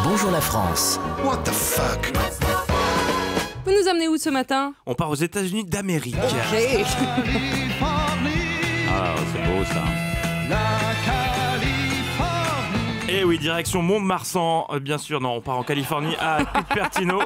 Bonjour la France. What the fuck? Vous nous amenez où ce matin? On part aux États-Unis d'Amérique. Ah, c'est beau ça. Et oui, direction Mont-de-Marsan, bien sûr. Non, on part en Californie à Cupertino.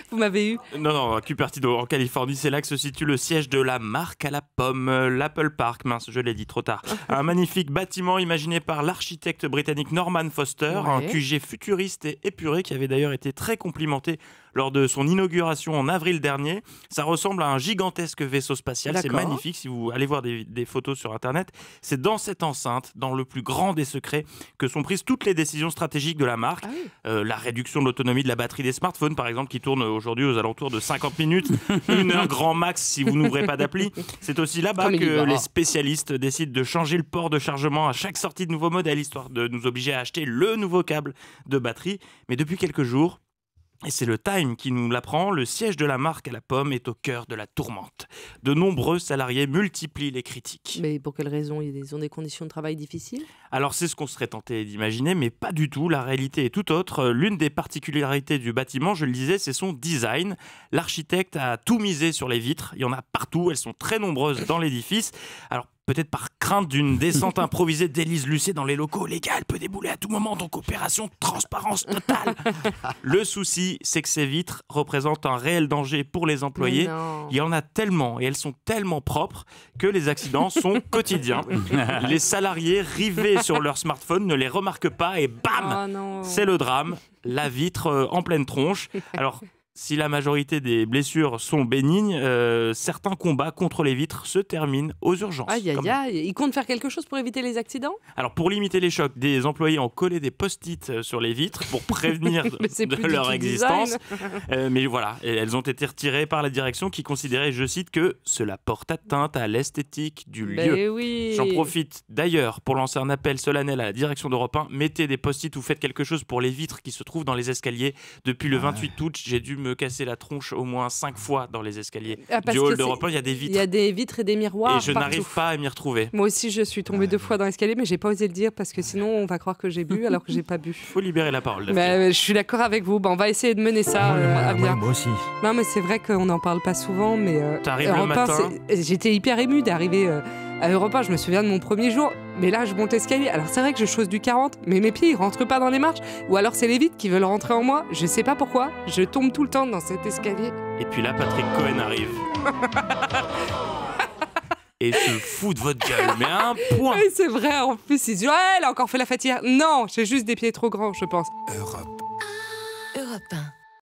Vous m'avez eu? Non, à Cupertino, en Californie, c'est là que se situe le siège de la marque à la pomme, l'Apple Park. Mince, je l'ai dit trop tard. Un magnifique bâtiment imaginé par l'architecte britannique Norman Foster, un QG futuriste et épuré qui avait d'ailleurs été très complimenté lors de son inauguration en avril dernier. Ça ressemble à un gigantesque vaisseau spatial. C'est magnifique. Si vous allez voir des photos sur Internet, c'est dans cette enceinte, dans le plus grand des secrets, que sont prises toutes les décisions stratégiques de la marque. La réduction de l'autonomie de la batterie des smartphones, par exemple, qui tourne aujourd'hui aux alentours de 50 minutes, 1 heure grand max si vous n'ouvrez pas d'appli. C'est aussi là-bas que les spécialistes décident de changer le port de chargement à chaque sortie de nouveau modèle, histoire de nous obliger à acheter le nouveau câble de batterie. Mais depuis quelques jours, et c'est le Time qui nous l'apprend, le siège de la marque à la pomme est au cœur de la tourmente. De nombreux salariés multiplient les critiques. Mais pour quelle raison? Ils ont des conditions de travail difficiles? Alors c'est ce qu'on serait tenté d'imaginer, mais pas du tout. La réalité est tout autre. L'une des particularités du bâtiment, je le disais, c'est son design. L'architecte a tout misé sur les vitres. Il y en a partout, elles sont très nombreuses dans l'édifice. Alors peut-être par crainte d'une descente improvisée d'Élise Lucet dans les locaux, les gars, elle peut débouler à tout moment, donc opération transparence totale. Le souci, c'est que ces vitres représentent un réel danger pour les employés. Il y en a tellement et elles sont tellement propres que les accidents sont quotidiens. Les salariés rivés sur leur smartphone ne les remarquent pas et bam, c'est le drame. La vitre en pleine tronche. Alors, si la majorité des blessures sont bénignes, certains combats contre les vitres se terminent aux urgences. Aïe, aïe, aïe. Ils comptent faire quelque chose pour éviter les accidents? Alors, pour limiter les chocs, des employés ont collé des post-it sur les vitres pour prévenir de leur existence. Mais voilà, elles ont été retirées par la direction qui considérait, je cite, que cela porte atteinte à l'esthétique du lieu. Oui. J'en profite d'ailleurs pour lancer un appel solennel à la direction d'Europe 1. Mettez des post-it ou faites quelque chose pour les vitres qui se trouvent dans les escaliers. Depuis le 28 août, j'ai dû me casser la tronche au moins 5 fois dans les escaliers du hall d'Europe 1. Il y a des vitres. Il y a des vitres et des miroirs. Et je n'arrive pas à m'y retrouver. Moi aussi, je suis tombée 2 fois dans l'escalier, mais j'ai pas osé le dire parce que sinon, on va croire que j'ai bu alors que j'ai pas bu. Il faut libérer la parole. Mais je suis d'accord avec vous. On va essayer de mener ça à bien. Moi aussi. Non, mais c'est vrai qu'on n'en parle pas souvent, mais T'arrives le matin. J'étais hyper émue d'arriver à Europe 1. Je me souviens de mon premier jour. Mais là, je monte l'escalier. Alors, c'est vrai que je chose du 40, mais mes pieds, ils rentrent pas dans les marches. Ou alors, c'est les vitres qui veulent rentrer en moi. Je sais pas pourquoi. Je tombe tout le temps dans cet escalier. Et puis là, Patrick Cohen arrive. Et se fout de votre gueule, mais à un point. Oui, c'est vrai, en plus, ils disent « Ouais, elle a encore fait la fête hier !» Non, j'ai juste des pieds trop grands, je pense. Europe 1.